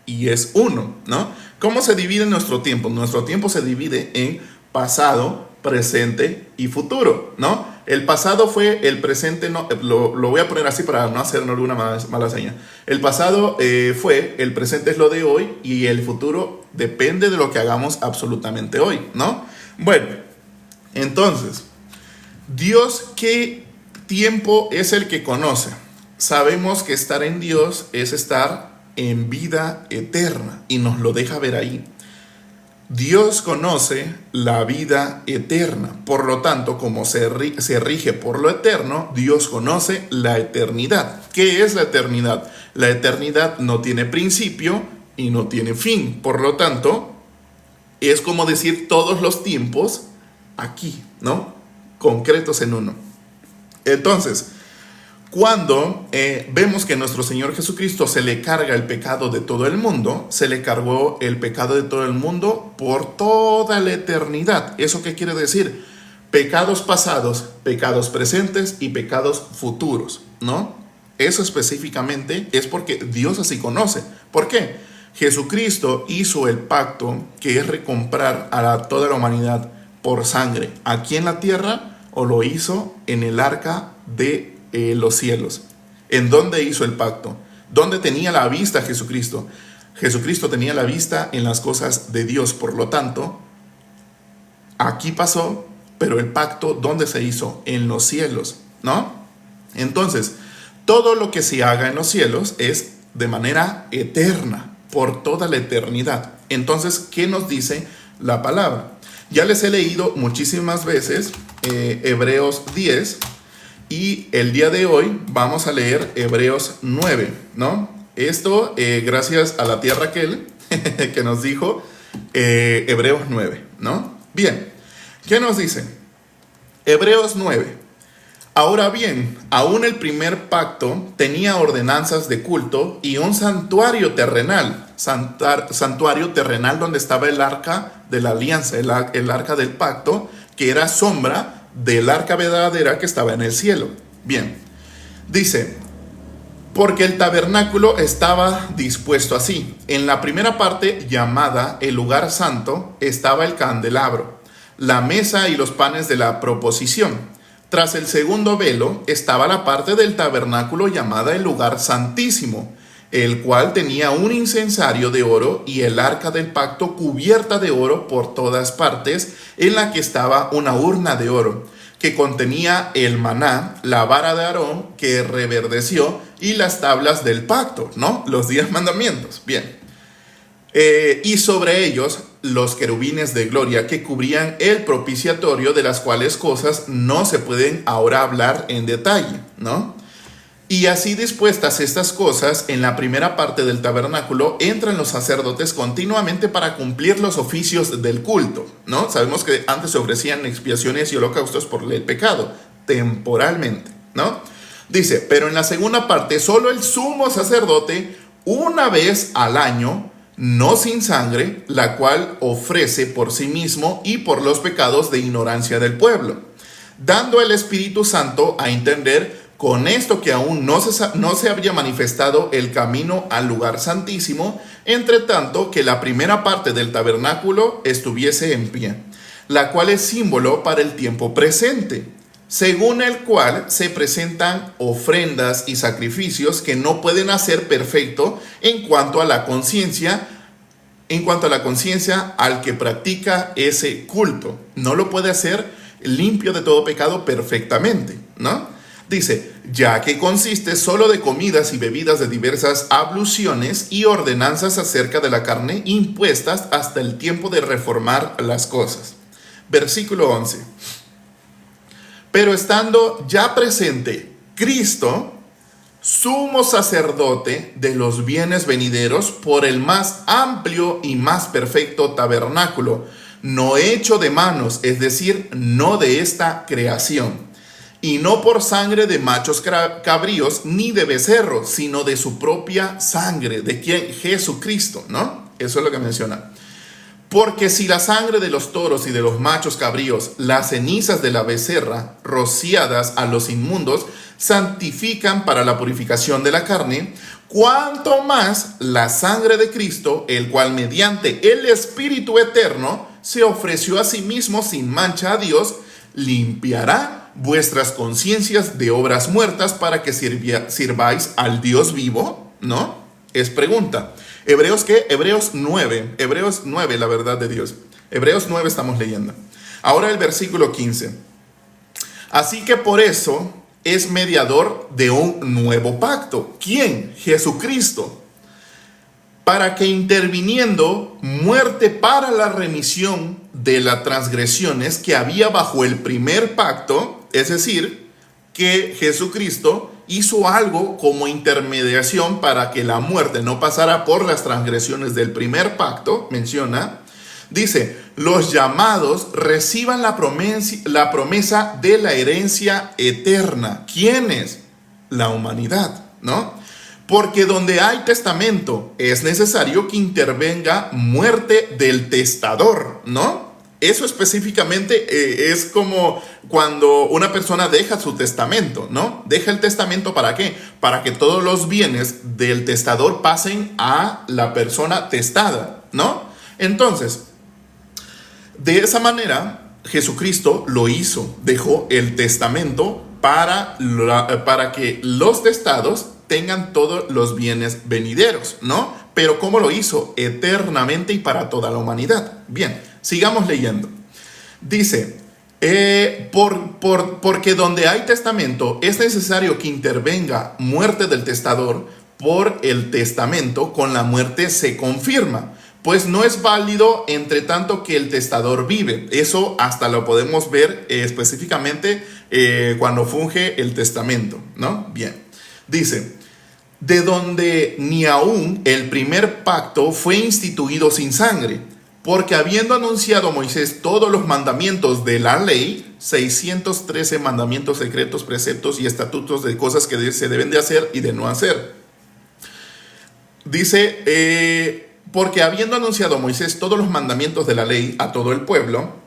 y es uno, ¿no? ¿Cómo se divide nuestro tiempo? Nuestro tiempo se divide en pasado, presente y futuro, ¿no? El pasado fue el presente, no, lo voy a poner así para no hacer alguna mala seña. El pasado fue, el presente es lo de hoy y el futuro depende de lo que hagamos absolutamente hoy, ¿no? Bueno, entonces, Dios, ¿qué tiempo es el que conoce? Sabemos que estar en Dios es estar en vida eterna y nos lo deja ver ahí. Dios conoce la vida eterna, por lo tanto, como se rige por lo eterno, Dios conoce la eternidad. ¿Qué es la eternidad? La eternidad no tiene principio y no tiene fin, por lo tanto, es como decir todos los tiempos aquí, ¿no? Concretos en uno. Entonces, cuando vemos que nuestro Señor Jesucristo se le carga el pecado de todo el mundo, se le cargó el pecado de todo el mundo por toda la eternidad. ¿Eso qué quiere decir? Pecados pasados, pecados presentes y pecados futuros, ¿no? Eso específicamente es porque Dios así conoce. ¿Por qué? Jesucristo hizo el pacto que es recomprar a toda la humanidad por sangre aquí en la tierra, o lo hizo en el arca de los cielos. ¿En dónde hizo el pacto? ¿Dónde tenía la vista Jesucristo? Jesucristo tenía la vista en las cosas de Dios. Por lo tanto, aquí pasó, pero el pacto, ¿dónde se hizo? En los cielos, ¿no? Entonces, todo lo que se haga en los cielos es de manera eterna, por toda la eternidad. Entonces, ¿qué nos dice la palabra? Ya les he leído muchísimas veces Hebreos 10, y el día de hoy vamos a leer Hebreos 9, ¿no? Esto gracias a la tía Raquel que nos dijo Hebreos 9, ¿no? Bien, ¿qué nos dice? Hebreos 9. Ahora bien, aún el primer pacto tenía ordenanzas de culto y un santuario terrenal, santuario terrenal donde estaba el arca de la alianza, el arca del pacto, que era sombra del arca verdadera que estaba en el cielo. Bien, dice, porque el tabernáculo estaba dispuesto así. En la primera parte, llamada el lugar santo, estaba el candelabro, la mesa y los panes de la proposición. Tras el segundo velo estaba la parte del tabernáculo llamada el lugar santísimo, el cual tenía un incensario de oro y el arca del pacto cubierta de oro por todas partes, en la que estaba una urna de oro, que contenía el maná, la vara de Aarón que reverdeció y las tablas del pacto, ¿no? Los 10 mandamientos. Bien. Y sobre ellos los querubines de gloria que cubrían el propiciatorio, de las cuales cosas no se pueden ahora hablar en detalle, ¿no? Y así dispuestas estas cosas, en la primera parte del tabernáculo entran los sacerdotes continuamente para cumplir los oficios del culto, ¿no? Sabemos que antes se ofrecían expiaciones y holocaustos por el pecado, temporalmente, ¿no? Dice, pero en la segunda parte solo el sumo sacerdote una vez al año, no sin sangre, la cual ofrece por sí mismo y por los pecados de ignorancia del pueblo, dando el Espíritu Santo a entender con esto que aún no se había manifestado el camino al lugar santísimo, entre tanto que la primera parte del tabernáculo estuviese en pie, la cual es símbolo para el tiempo presente, según el cual se presentan ofrendas y sacrificios que no pueden hacer perfecto en cuanto a la conciencia, al que practica ese culto. No lo puede hacer limpio de todo pecado perfectamente, ¿no? Dice, ya que consiste solo de comidas y bebidas de diversas abluciones y ordenanzas acerca de la carne impuestas hasta el tiempo de reformar las cosas. Versículo 11. Pero estando ya presente Cristo, sumo sacerdote de los bienes venideros, por el más amplio y más perfecto tabernáculo, no hecho de manos, es decir, no de esta creación, y no por sangre de machos cabríos ni de becerros, sino de su propia sangre. ¿De quién? Jesucristo, ¿no? Eso es lo que menciona. Porque si la sangre de los toros y de los machos cabríos, las cenizas de la becerra, rociadas a los inmundos, santifican para la purificación de la carne, cuanto más la sangre de Cristo, el cual mediante el Espíritu eterno se ofreció a sí mismo sin mancha a Dios, limpiará vuestras conciencias de obras muertas para que sirváis al Dios vivo, ¿no? Es pregunta. Hebreos, ¿qué? Hebreos 9, la verdad de Dios. Hebreos 9 estamos leyendo. Ahora el versículo 15. Así que por eso es mediador de un nuevo pacto. ¿Quién? Jesucristo. Para que interviniendo muerte para la remisión de las transgresiones que había bajo el primer pacto, es decir, que Jesucristo hizo algo como intermediación para que la muerte no pasara por las transgresiones del primer pacto, menciona, dice, los llamados reciban la promesa de la herencia eterna. ¿Quiénes? La humanidad, ¿no? Porque donde hay testamento es necesario que intervenga muerte del testador, ¿no? Eso específicamente es como cuando una persona deja su testamento, ¿no? Deja el testamento ¿para qué? Para que todos los bienes del testador pasen a la persona testada, ¿no? Entonces, de esa manera, Jesucristo lo hizo, dejó el testamento para que los testados tengan todos los bienes venideros, ¿no? Pero ¿cómo lo hizo? Eternamente y para toda la humanidad. Bien, sigamos leyendo. Dice, porque donde hay testamento es necesario que intervenga muerte del testador. Por el testamento con la muerte se confirma, pues no es válido entre tanto que el testador vive. Eso hasta lo podemos ver específicamente cuando funge el testamento, ¿no? Bien, dice, de donde ni aún el primer pacto fue instituido sin sangre, Porque habiendo anunciado Moisés todos los mandamientos de la ley, 613 mandamientos secretos, preceptos y estatutos de cosas que se deben de hacer y de no hacer. Dice, porque habiendo anunciado Moisés todos los mandamientos de la ley a todo el pueblo,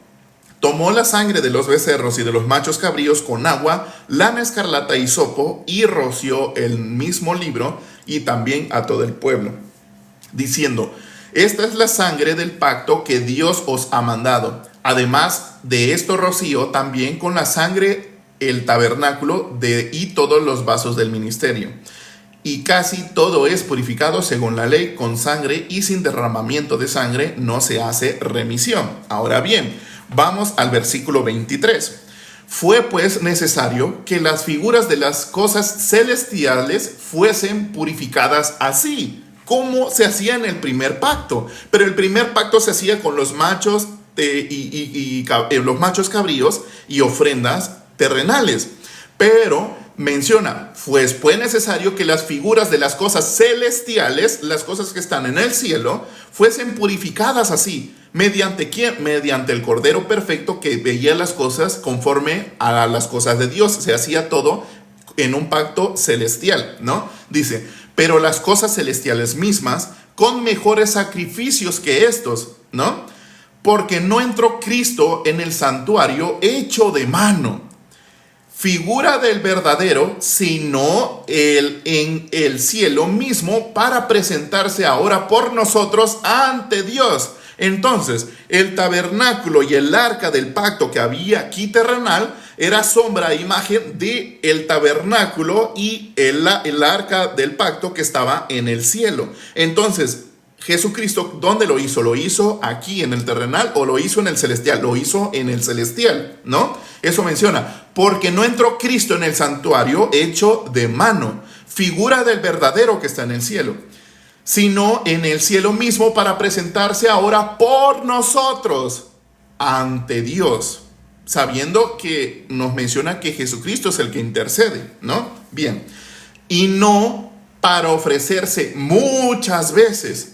tomó la sangre de los becerros y de los machos cabríos con agua, lana escarlata y hisopo, y roció el mismo libro y también a todo el pueblo, diciendo: esta es la sangre del pacto que Dios os ha mandado. Además de esto rocío también con la sangre el tabernáculo y todos los vasos del ministerio. Y casi todo es purificado según la ley con sangre, y sin derramamiento de sangre no se hace remisión. Ahora bien, vamos al versículo 23. Fue pues necesario que las figuras de las cosas celestiales fuesen purificadas así, como se hacía en el primer pacto. Pero el primer pacto se hacía con los machos los machos cabríos y ofrendas terrenales. Pero menciona, pues fue necesario que las figuras de las cosas celestiales, las cosas que están en el cielo, fuesen purificadas así. ¿Mediante quién? Mediante el Cordero perfecto, que veía las cosas conforme a las cosas de Dios. Se hacía todo en un pacto celestial, ¿no? Dice, pero las cosas celestiales mismas con mejores sacrificios que estos, ¿no? Porque no entró Cristo en el santuario hecho de mano, figura del verdadero, sino en el cielo mismo, para presentarse ahora por nosotros ante Dios. Entonces, el tabernáculo y el arca del pacto que había aquí terrenal era sombra e imagen de el tabernáculo y el arca del pacto que estaba en el cielo. Entonces, Jesucristo, ¿dónde lo hizo? ¿Lo hizo aquí en el terrenal o lo hizo en el celestial? Lo hizo en el celestial, ¿no? Eso menciona, porque no entró Cristo en el santuario hecho de mano, figura del verdadero que está en el cielo, sino en el cielo mismo, para presentarse ahora por nosotros ante Dios, sabiendo que nos menciona que Jesucristo es el que intercede, ¿no? Bien, y no para ofrecerse muchas veces,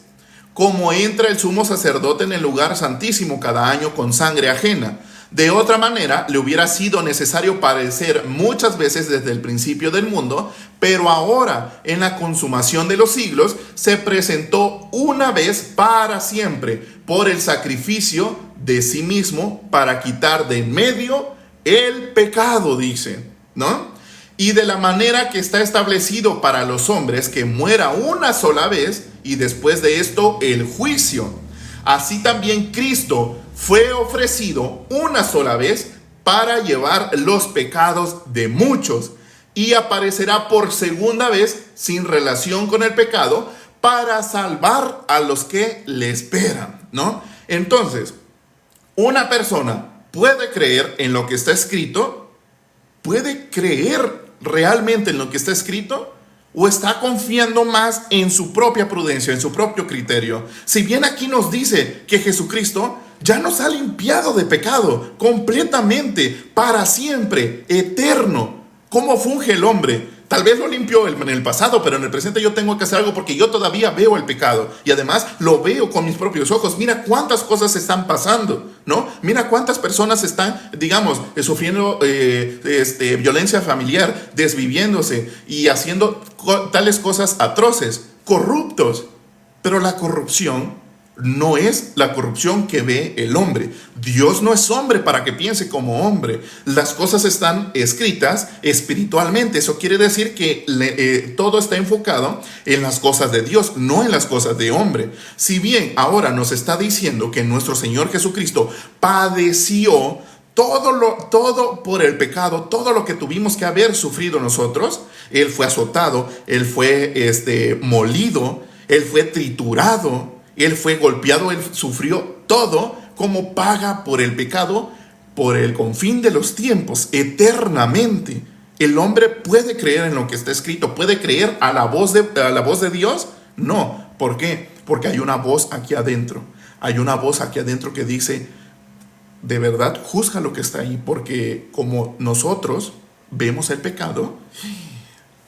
como entra el sumo sacerdote en el lugar santísimo cada año con sangre ajena. De otra manera, le hubiera sido necesario padecer muchas veces desde el principio del mundo, pero ahora, en la consumación de los siglos, se presentó una vez para siempre por el sacrificio de sí mismo para quitar de en medio el pecado, dice, ¿no? Y de la manera que está establecido para los hombres, que muera una sola vez y después de esto el juicio. Así también Cristo fue ofrecido una sola vez para llevar los pecados de muchos, y aparecerá por segunda vez sin relación con el pecado para salvar a los que le esperan, ¿no? Entonces, una persona puede creer en lo que está escrito, puede creer realmente en lo que está escrito, o está confiando más en su propia prudencia, en su propio criterio. Si bien aquí nos dice que Jesucristo ya nos ha limpiado de pecado completamente, para siempre, eterno. ¿Cómo funge el hombre? Tal vez lo limpió en el pasado, pero en el presente yo tengo que hacer algo, porque yo todavía veo el pecado. Y además lo veo con mis propios ojos. Mira cuántas cosas están pasando, ¿no? Mira cuántas personas están, digamos, sufriendo violencia familiar, desviviéndose y haciendo tales cosas atroces, corruptos. Pero la corrupción no es la corrupción que ve el hombre. Dios no es hombre para que piense como hombre. Las cosas están escritas espiritualmente. Eso quiere decir que todo está enfocado en las cosas de Dios, no en las cosas de hombre. Si bien ahora nos está diciendo que nuestro Señor Jesucristo padeció todo por el pecado, todo lo que tuvimos que haber sufrido nosotros, Él fue azotado, Él fue molido, Él fue triturado, Él fue golpeado, Él sufrió todo como paga por el pecado, por el confín de los tiempos, eternamente. ¿El hombre puede creer en lo que está escrito? ¿Puede creer a la voz de Dios? No. ¿Por qué? Porque hay una voz aquí adentro. Hay una voz aquí adentro que dice, de verdad, juzga lo que está ahí, porque como nosotros vemos el pecado,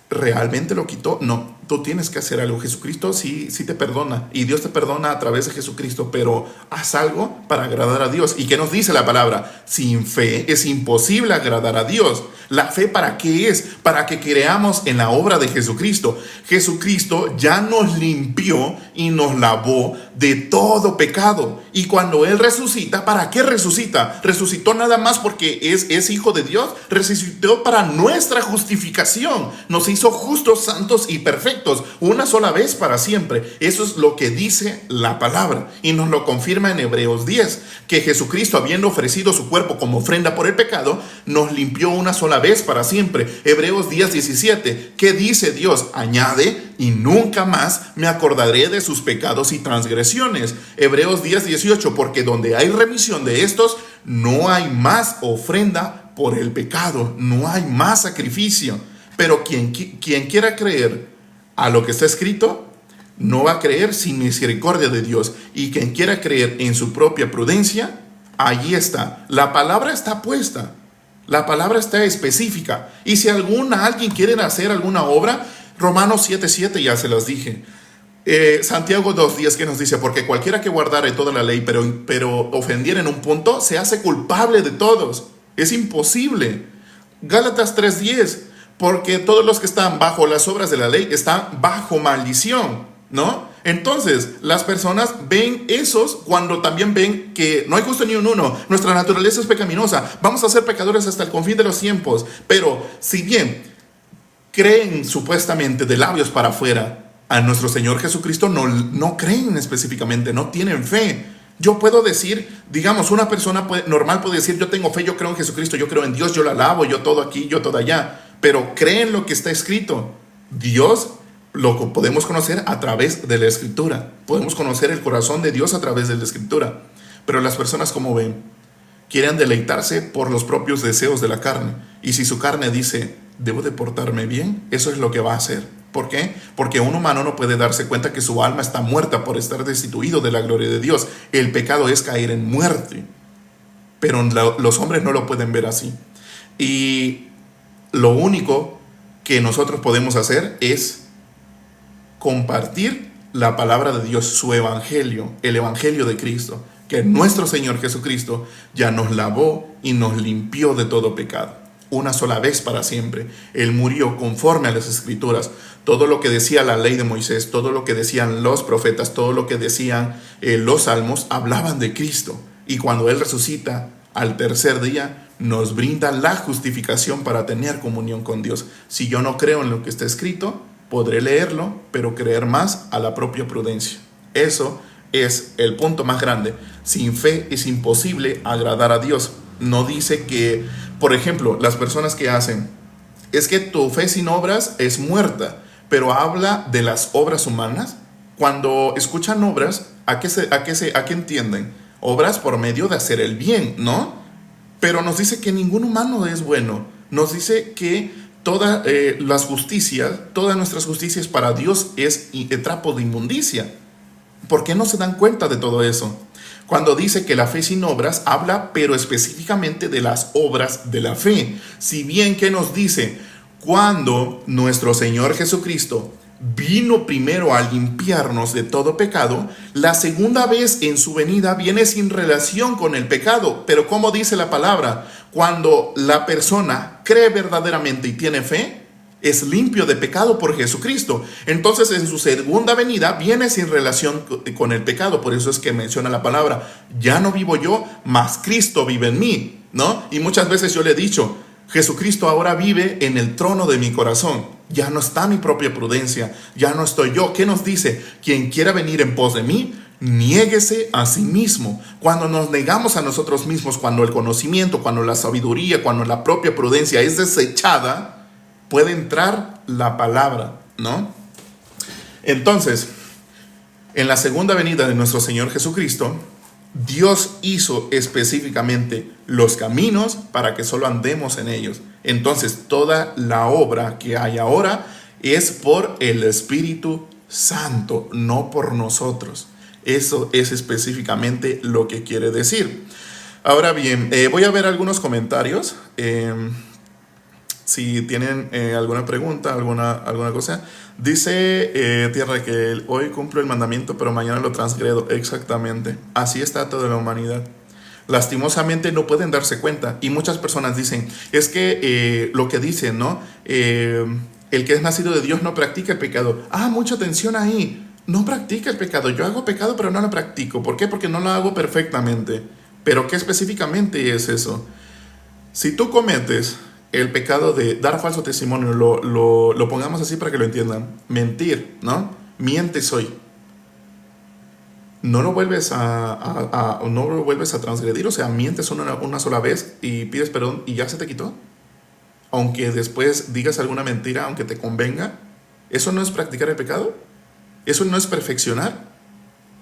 ¿realmente lo quitó? No. tú tienes que hacer algo. Jesucristo sí te perdona y Dios te perdona a través de Jesucristo, pero haz algo para agradar a Dios. ¿Y qué nos dice la palabra? Sin fe es imposible agradar a Dios. ¿La fe para qué es? Para que creamos en la obra de Jesucristo. Jesucristo ya nos limpió y nos lavó de todo pecado. Y cuando Él resucita, ¿para qué resucita? Resucitó nada más porque es hijo de Dios. Resucitó para nuestra justificación. Nos hizo justos, santos y perfectos, una sola vez para siempre. Eso es lo que dice la palabra y nos lo confirma en Hebreos 10, que Jesucristo, habiendo ofrecido su cuerpo como ofrenda por el pecado, nos limpió una sola vez para siempre. Hebreos 10:17, ¿qué dice Dios? Añade: y nunca más me acordaré de sus pecados y transgresiones. Hebreos 10:18, porque donde hay remisión de estos, no hay más ofrenda por el pecado, no hay más sacrificio. Pero quien quiera creer a lo que está escrito, no va a creer sin misericordia de Dios. Y quien quiera creer en su propia prudencia, allí está. La palabra está puesta. La palabra está específica. Y si alguien quiere hacer alguna obra, Romanos 7:7 ya se las dije. Santiago 2:10 que nos dice: porque cualquiera que guardare toda la ley, pero ofendiera en un punto, se hace culpable de todos. Es imposible. Gálatas 3:10, porque todos los que están bajo las obras de la ley están bajo maldición, ¿no? Entonces, las personas ven esos cuando también ven que no hay justo ni un uno. Nuestra naturaleza es pecaminosa. Vamos a ser pecadores hasta el confín de los tiempos. Pero si bien creen supuestamente de labios para afuera a nuestro Señor Jesucristo, no creen específicamente, no tienen fe. Yo puedo decir, digamos, una persona normal puede decir: yo tengo fe, yo creo en Jesucristo, yo creo en Dios, yo la alabo, yo todo aquí, yo todo allá. Pero creen lo que está escrito. Dios lo podemos conocer a través de la Escritura. Podemos conocer el corazón de Dios a través de la Escritura. Pero las personas, como ven, quieren deleitarse por los propios deseos de la carne. Y si su carne dice: debo de portarme bien, eso es lo que va a hacer. ¿Por qué? Porque un humano no puede darse cuenta que su alma está muerta por estar destituido de la gloria de Dios. El pecado es caer en muerte. Pero los hombres no lo pueden ver así. Y lo único que nosotros podemos hacer es compartir la palabra de Dios, su evangelio, el evangelio de Cristo, que nuestro Señor Jesucristo ya nos lavó y nos limpió de todo pecado, una sola vez para siempre. Él murió conforme a las Escrituras. Todo lo que decía la ley de Moisés, todo lo que decían los profetas, todo lo que decían los salmos, hablaban de Cristo. Y cuando Él resucita al tercer día, nos brinda la justificación para tener comunión con Dios. Si yo no creo en lo que está escrito, podré leerlo, pero creer más a la propia prudencia. Eso es el punto más grande. Sin fe es imposible agradar a Dios. No dice que, por ejemplo, las personas que hacen, es que tu fe sin obras es muerta, pero habla de las obras humanas. Cuando escuchan obras, ¿a qué entienden? Obras por medio de hacer el bien, ¿no? Pero nos dice que ningún humano es bueno. Nos dice que todas nuestras justicias para Dios es trapo de inmundicia. ¿Por qué no se dan cuenta de todo eso? Cuando dice que la fe sin obras, habla pero específicamente de las obras de la fe. Si bien, ¿qué nos dice? Cuando nuestro Señor Jesucristo vino primero a limpiarnos de todo pecado, la segunda vez en su venida viene sin relación con el pecado. Pero ¿cómo dice la palabra? Cuando la persona cree verdaderamente y tiene fe, es limpio de pecado por Jesucristo. Entonces en su segunda venida viene sin relación con el pecado. Por eso es que menciona la palabra: ya no vivo yo, mas Cristo vive en mí, ¿no? Y muchas veces yo le he dicho: Jesucristo ahora vive en el trono de mi corazón. Ya no está mi propia prudencia, ya no estoy yo. ¿Qué nos dice? Quien quiera venir en pos de mí, niéguese a sí mismo. Cuando nos negamos a nosotros mismos, cuando el conocimiento, cuando la sabiduría, cuando la propia prudencia es desechada, puede entrar la palabra, ¿no? Entonces, en la segunda venida de nuestro Señor Jesucristo, Dios hizo específicamente los caminos para que solo andemos en ellos. Entonces, toda la obra que hay ahora es por el Espíritu Santo, no por nosotros. Eso es específicamente lo que quiere decir. Ahora bien, voy a ver algunos comentarios. si tienen alguna pregunta, alguna cosa. Dice Tierra que hoy cumplo el mandamiento, pero mañana lo transgredo. Exactamente. Así está toda la humanidad. Lastimosamente no pueden darse cuenta. Y muchas personas dicen, es que lo que dicen, ¿no? El que es nacido de Dios no practica el pecado. Mucha atención ahí. No practica el pecado. Yo hago pecado, pero no lo practico. ¿Por qué? Porque no lo hago perfectamente. ¿Pero qué específicamente es eso? Si tú cometes el pecado de dar falso testimonio, lo pongamos así para que lo entiendan. Mentir, ¿no? Mientes hoy. No lo vuelves no lo vuelves a transgredir, o sea, mientes una sola vez y pides perdón y ya se te quitó. Aunque después digas alguna mentira, aunque te convenga, ¿eso no es practicar el pecado? ¿Eso no es perfeccionar?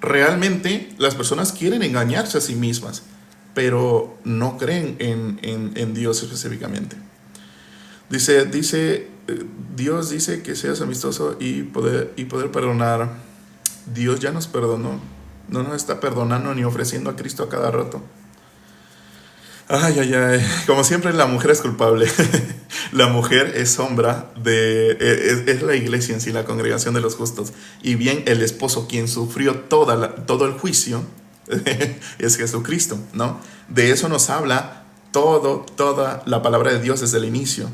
Realmente las personas quieren engañarse a sí mismas, pero no creen en Dios específicamente. Dice, Dios dice que seas amistoso y poder perdonar. Dios ya nos perdonó. No nos está perdonando ni ofreciendo a Cristo a cada rato. Ay. Como siempre, la mujer es culpable. La mujer es sombra es la iglesia en sí, la congregación de los justos. Y bien, el esposo, quien sufrió todo el juicio, es Jesucristo, ¿no? De eso nos habla toda la palabra de Dios desde el inicio.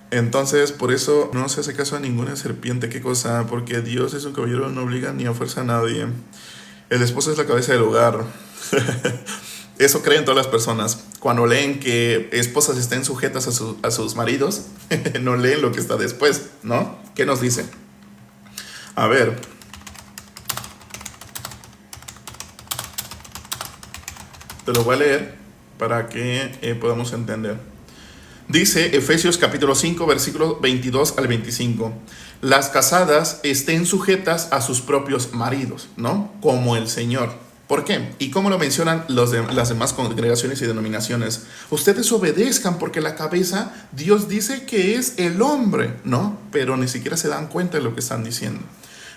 Entonces, por eso no se hace caso a ninguna serpiente. ¿Qué cosa? Porque Dios es un caballero, no obliga ni a fuerza a nadie. El esposo es la cabeza del hogar. Eso creen todas las personas. Cuando leen que esposas estén sujetas a sus maridos, no leen lo que está después, ¿no? ¿Qué nos dice? A ver. Te lo voy a leer para que podamos entender. Dice Efesios capítulo 5, versículos 22 al 25. Las casadas estén sujetas a sus propios maridos, ¿no? Como el Señor. ¿Por qué? ¿Y cómo lo mencionan las demás congregaciones y denominaciones? Ustedes obedezcan porque la cabeza, Dios dice que es el hombre, ¿no? Pero ni siquiera se dan cuenta de lo que están diciendo.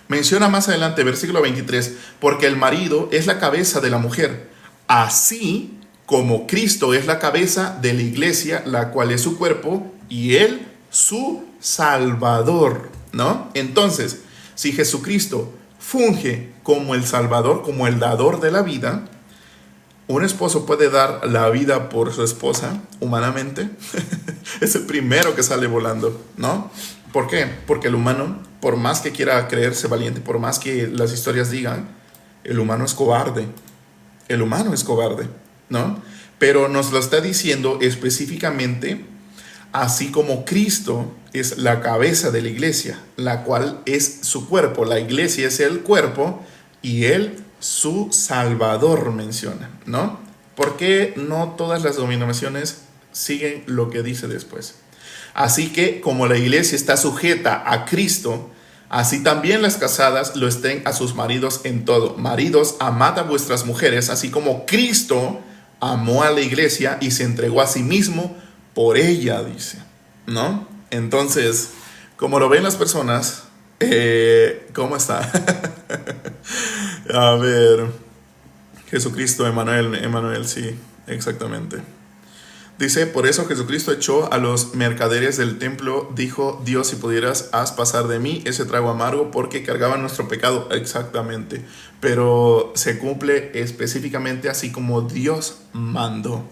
Menciona más adelante, versículo 23, porque el marido es la cabeza de la mujer, así como Cristo es la cabeza de la iglesia, la cual es su cuerpo, y Él su Salvador, ¿no? Entonces, si Jesucristo funge como el Salvador, como el dador de la vida, un esposo puede dar la vida por su esposa, humanamente. Es el primero que sale volando, ¿no? ¿Por qué? Porque el humano, por más que quiera creerse valiente, por más que las historias digan, el humano es cobarde. El humano es cobarde, ¿no? Pero nos lo está diciendo específicamente, así como Cristo es la cabeza de la iglesia, la cual es su cuerpo. La iglesia es el cuerpo y Él su Salvador, menciona, ¿no? ¿Por qué no todas las denominaciones siguen lo que dice después? Así que como la iglesia está sujeta a Cristo, así también las casadas lo estén a sus maridos en todo. Maridos, amad a vuestras mujeres, así como Cristo amó a la iglesia y se entregó a sí mismo por ella, dice, ¿no? Entonces, como lo ven las personas, ¿cómo está? A ver, Jesucristo, Emanuel, sí, exactamente. Dice, por eso Jesucristo echó a los mercaderes del templo, dijo, Dios, si pudieras, haz pasar de mí ese trago amargo, porque cargaban nuestro pecado. Exactamente. Pero se cumple específicamente así como Dios mandó,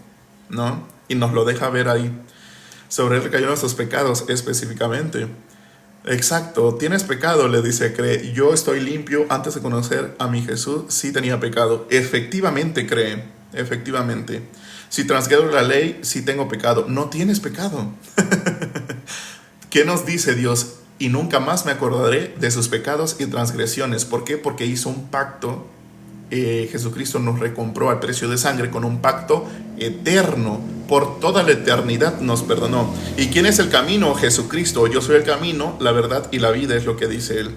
¿no? Y nos lo deja ver ahí. Sobre él recayó nuestros pecados específicamente. Exacto, tienes pecado, le dice, cree. Yo estoy limpio antes de conocer a mi Jesús, sí tenía pecado. Efectivamente cree, efectivamente. Si transgredo la ley, sí tengo pecado. No tienes pecado. ¿Qué nos dice Dios? Y nunca más me acordaré de sus pecados y transgresiones. ¿Por qué? Porque hizo un pacto. Jesucristo nos recompró al precio de sangre con un pacto eterno. Por toda la eternidad nos perdonó. ¿Y quién es el camino? Jesucristo. Yo soy el camino, la verdad y la vida, es lo que dice Él.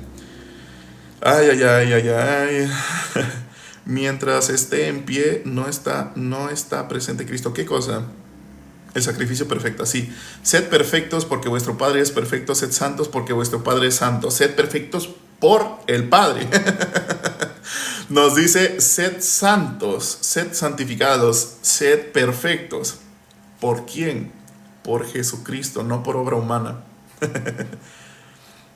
Ay. Mientras esté en pie, no está presente Cristo. ¿Qué cosa? El sacrificio perfecto, sí. Sed perfectos porque vuestro Padre es perfecto. Sed santos porque vuestro Padre es santo. Sed perfectos por el Padre. Nos dice, sed santos, sed santificados, sed perfectos. ¿Por quién? por Jesucristo, no por obra humana.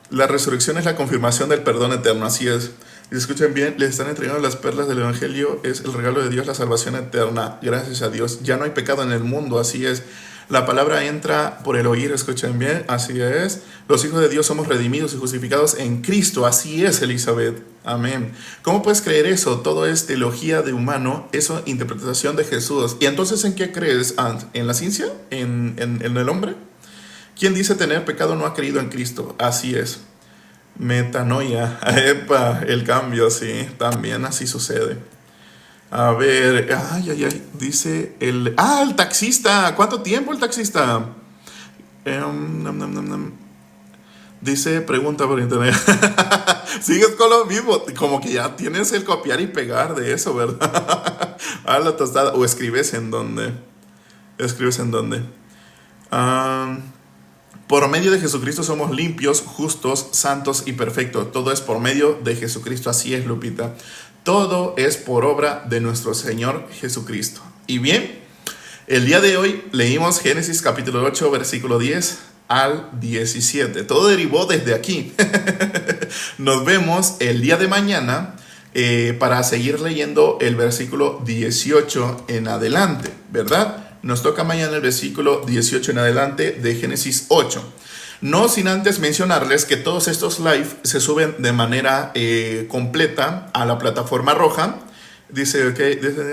La resurrección es la confirmación del perdón eterno, así es. Y escuchen bien, les están entregando las perlas del Evangelio, es el regalo de Dios, la salvación eterna, gracias a Dios. Ya no hay pecado en el mundo, así es. La palabra entra por el oír, escuchen bien, así es. Los hijos de Dios somos redimidos y justificados en Cristo, así es, Elizabeth. Amén. ¿Cómo puedes creer eso? Todo es teología de humano, eso interpretación de Jesús. ¿Y entonces en qué crees, Ant? ¿En la ciencia? ¿En el hombre? ¿Quién dice tener pecado no ha creído en Cristo? Así es. Metanoia. Epa, el cambio, sí. También así sucede. A ver. Dice el... el taxista. ¿Cuánto tiempo el taxista? Dice, pregunta por internet. Sigues con lo mismo. Como que ya tienes el copiar y pegar de eso, ¿verdad? La tostada. O escribes en dónde. Escribes en dónde. Por medio de Jesucristo somos limpios, justos, santos y perfectos. Todo es por medio de Jesucristo. Así es, Lupita. Todo es por obra de nuestro Señor Jesucristo. Y bien, el día de hoy leímos Génesis capítulo 8, versículo 10 al 17. Todo derivó desde aquí. Nos vemos el día de mañana para seguir leyendo el versículo 18 en adelante, ¿verdad? Nos toca mañana el versículo 18 en adelante de Génesis 8. No sin antes mencionarles que todos estos live se suben de manera completa a la plataforma roja. Dice, ok,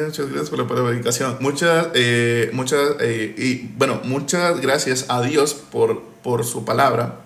muchas gracias por la publicación. Muchas gracias a Dios por su palabra,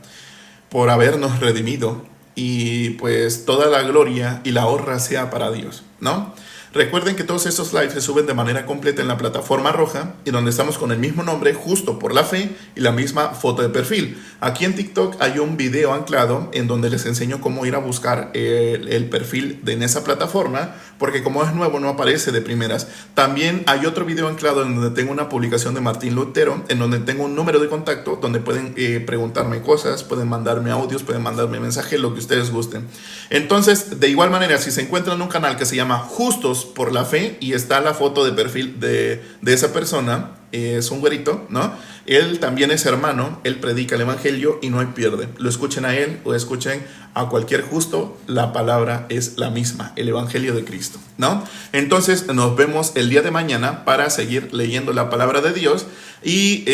por habernos redimido. Y pues toda la gloria y la honra sea para Dios, ¿no? Recuerden que todos estos lives se suben de manera completa en la plataforma roja y donde estamos con el mismo nombre, Justo por la Fe, y la misma foto de perfil. Aquí en TikTok hay un video anclado en donde les enseño cómo ir a buscar el perfil en esa plataforma, porque como es nuevo no aparece de primeras. También hay otro video anclado en donde tengo una publicación de Martín Lutero, en donde tengo un número de contacto donde pueden preguntarme cosas, pueden mandarme audios, pueden mandarme mensajes, lo que ustedes gusten. Entonces, de igual manera, si se encuentran en un canal que se llama Justos por la Fe y está la foto de perfil de esa persona, es un güerito, ¿no? Él también es hermano, él predica el evangelio y no hay pierde. Lo escuchen a él o escuchen a cualquier justo, la palabra es la misma, el evangelio de Cristo, ¿no? Entonces nos vemos el día de mañana para seguir leyendo la palabra de Dios y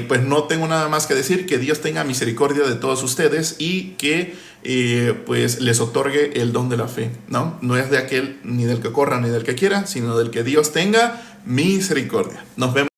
pues no tengo nada más que decir, que Dios tenga misericordia de todos ustedes y que pues les otorgue el don de la fe, ¿no? No es de aquel ni del que corra ni del que quiera, sino del que Dios tenga misericordia. Nos vemos.